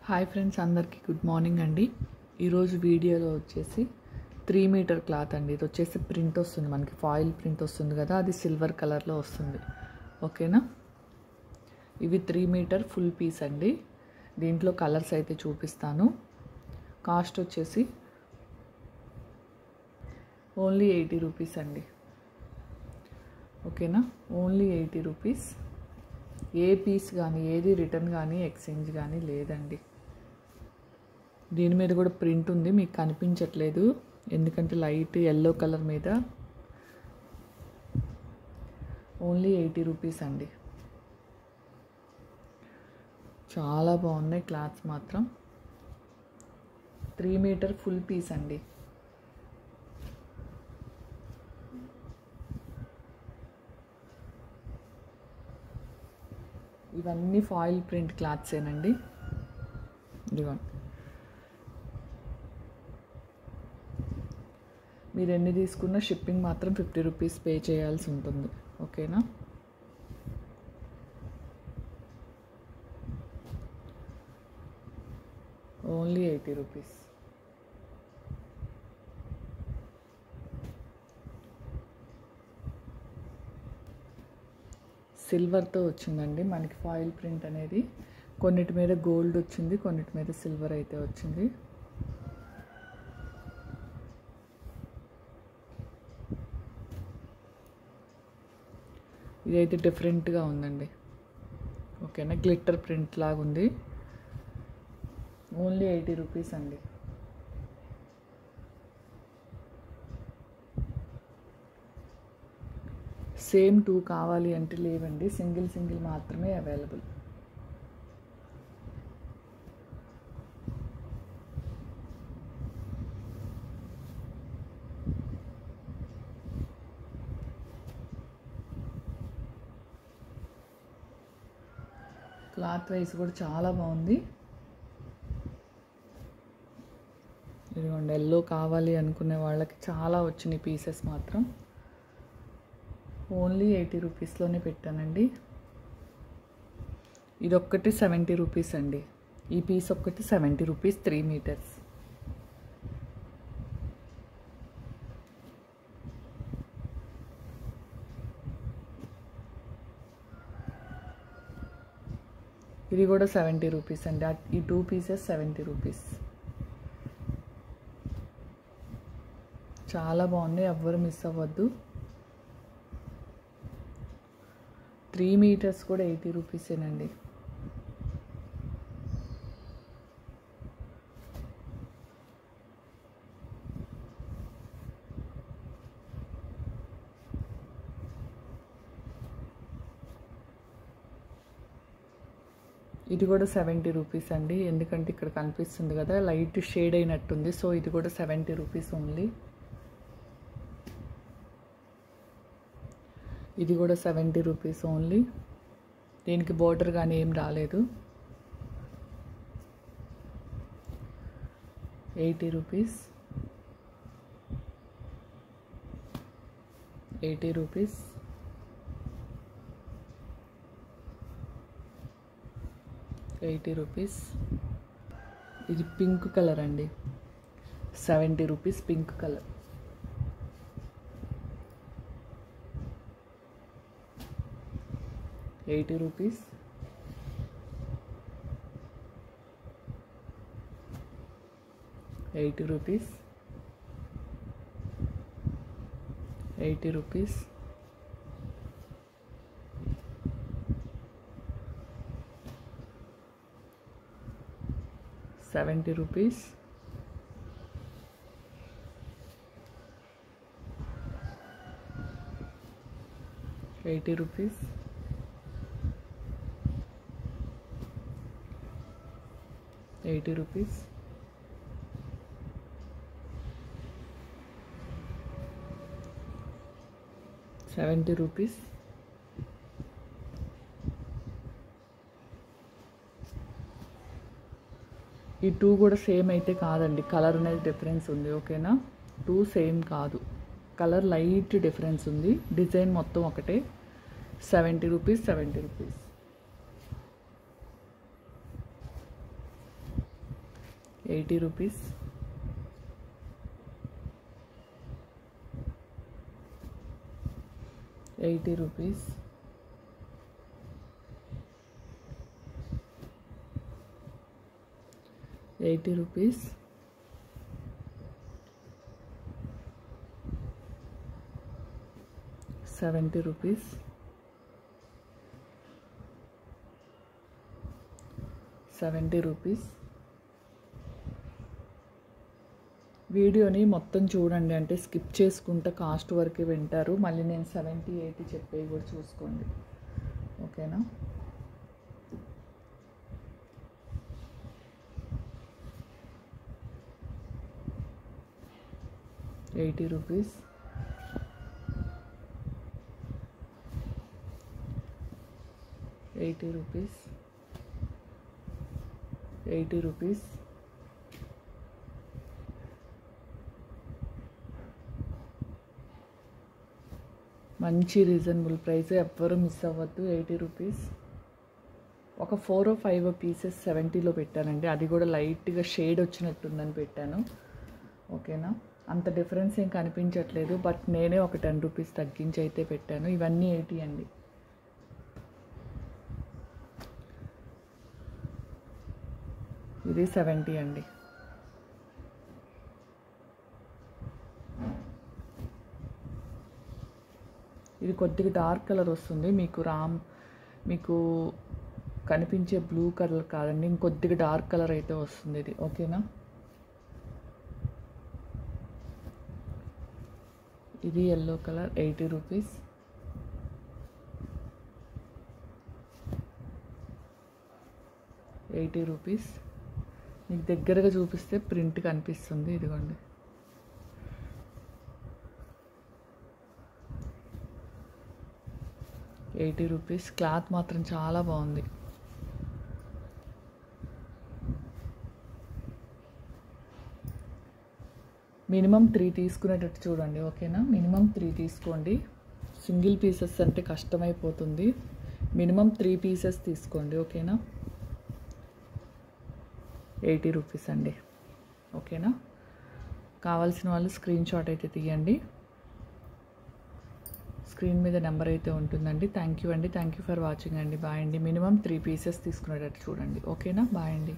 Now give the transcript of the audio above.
Hi friends, అందరికీ good morning అండి. ఈరోజు వీడియోలో వచ్చేసి 3 మీటర్ క్లాత్ అండి. ఇది వచ్చేసి ప్రింట్ వస్తుంది, మనకి ఫాయిల్ ప్రింట్ వస్తుంది కదా, అది సిల్వర్ కలర్లో వస్తుంది. ఓకేనా, ఇవి 3 మీటర్ ఫుల్ పీస్ అండి. దీంట్లో కలర్స్ అయితే చూపిస్తాను. కాస్ట్ వచ్చేసి ఓన్లీ 80 రూపీస్ అండి. ఓకేనా, ఓన్లీ 80 రూపీస్. ఏ పీస్ కానీ ఏది రిటర్న్ కానీ ఎక్స్చేంజ్ కానీ లేదండి. దీని మీద కూడా ప్రింట్ ఉంది, మీకు కనిపించట్లేదు ఎందుకంటే లైట్ ఎల్లో కలర్ మీద. ఓన్లీ 80 రూపీస్ అండి. చాలా బాగున్నాయి క్లాత్స్ మాత్రం. 3 మీటర్ ఫుల్ పీస్ అండి. ఇవన్నీ ఫాయిల్ ప్రింట్ క్లాత్సేనండి. ఇదిగోండి, మీరు ఎన్ని తీసుకున్నా షిప్పింగ్ మాత్రం 50 రూపీస్ పే చేయాల్సి ఉంటుంది. ఓకేనా, ఓన్లీ 80 రూపీస్. సిల్వర్తో వచ్చిందండి మనకి ఫాయిల్ ప్రింట్ అనేది. కొన్నిటి మీద గోల్డ్ వచ్చింది, కొన్నిటి మీద సిల్వర్ అయితే వచ్చింది. ఇదైతే డిఫరెంట్గా ఉందండి. ఓకేనా, గ్లిట్టర్ ప్రింట్ లాగా ఉంది. ఓన్లీ 80 రూపీస్ అండి. సేమ్ 2 కావాలి అంటే లేవండి, సింగిల్ మాత్రమే అవైలబుల్. క్లాత్ వైజ్ కూడా చాలా బాగుంది. ఇదిగోండి, ఎల్లో కావాలి అనుకునే వాళ్ళకి చాలా వచ్చినాయి పీసెస్ మాత్రం. ఓన్లీ 80 రూపీస్లోనే పెట్టానండి. ఇది ఒక్కటి 70 రూపీస్ అండి. ఈ పీస్ ఒక్కటి 70 రూపీస్, 3 మీటర్స్. ఇది కూడా 70 రూపీస్ అండి. ఈ 2 పీసెస్ 70 రూపీస్. చాలా బాగున్నాయి, ఎవ్వరు మిస్ అవ్వద్దు. 3 మీటర్స్ కూడా 80 రూపీసేనండి. ఇది కూడా 70 రూపీస్ అండి. ఎందుకంటే ఇక్కడ కనిపిస్తుంది కదా, లైట్ షేడ్ అయినట్టుంది. సో ఇది కూడా 70 రూపీస్ ఓన్లీ. ఇది కూడా 70 రూపీస్ ఓన్లీ. దీనికి బోర్డర్ కానీ ఏం రాలేదు. 80 రూపీస్, 80 రూపీస్, 80 రూపీస్. ఇది పింక్ కలర్ అండి, 70 rupees pink colour. $80 rupees, 80 rupees, 80 rupees, 70 rupees, 80 rupees, 80 rupees, 70 rupees, ఈ 2 కూడా సేమ్ అయితే కాదండి, కలర్ అనేది డిఫరెన్స్ ఉంది. ఓకేనా, 2 సేమ్ కాదు, కలర్ లైట్ డిఫరెన్స్ ఉంది. డిజైన్ మొత్తం ఒకటే. 70 rupees, 70 rupees. 80 rupees. 80 rupees. 80 rupees. 70 rupees. 70 rupees. వీడియోని మొత్తం చూడండి, అంటే స్కిప్ చేసుకుంటే కాస్ట్ వరకే వింటారు. మళ్ళీ నేను 70, 80 చెప్పేవి కూడా చూసుకోండి, ఓకేనా? ₹80. 80 rupees. 80 rupees. మంచి రీజనబుల్ ప్రైస్, ఎవ్వరూ మిస్ అవ్వద్దు. 80 రూపీస్. ఒక 4 or 5 పీసెస్ 70లో పెట్టానండి, అది కూడా లైట్గా షేడ్ వచ్చినట్టుందని పెట్టాను, ఓకేనా? అంత డిఫరెన్స్ ఏం కనిపించట్లేదు, బట్ నేనే ఒక 10 రూపీస్ తగ్గించి అయితే పెట్టాను. ఇవన్నీ 80 అండి. ఇది 70 అండి. ఇది కొద్దిగా డార్క్ కలర్ వస్తుంది మీకు కనిపించే బ్లూ కలర్ కాదండి, ఇంకొద్దిగా డార్క్ కలర్ అయితే వస్తుంది ఇది, ఓకేనా? ఇది ఎల్లో కలర్. 80 రూపీస్. 80 రూపీస్. మీకు దగ్గరగా చూపిస్తే ప్రింట్ కనిపిస్తుంది, ఇదిగోండి. 80 రూపీస్. క్లాత్ మాత్రం చాలా బాగుంది. మినిమం 3 తీసుకునేటట్టు చూడండి, ఓకేనా? మినిమం 3 తీసుకోండి. సింగిల్ పీసెస్ అంటే కష్టమైపోతుంది. మినిమం 3 పీసెస్ తీసుకోండి, ఓకేనా? 80 రూపీస్ అండి, ఓకేనా? కావాల్సిన వాళ్ళు స్క్రీన్ షాట్ అయితే తీయండి. స్క్రీన్ మీద నెంబర్ అయితే ఉంటుందండి. థ్యాంక్ యూ అండి. థ్యాంక్ యూ ఫర్ వాచింగ్ అండి. బాయ్ అండి. మినిమం 3 పీసెస్ తీసుకునేటట్టు చూడండి, ఓకేనా? బాయ్ అండి.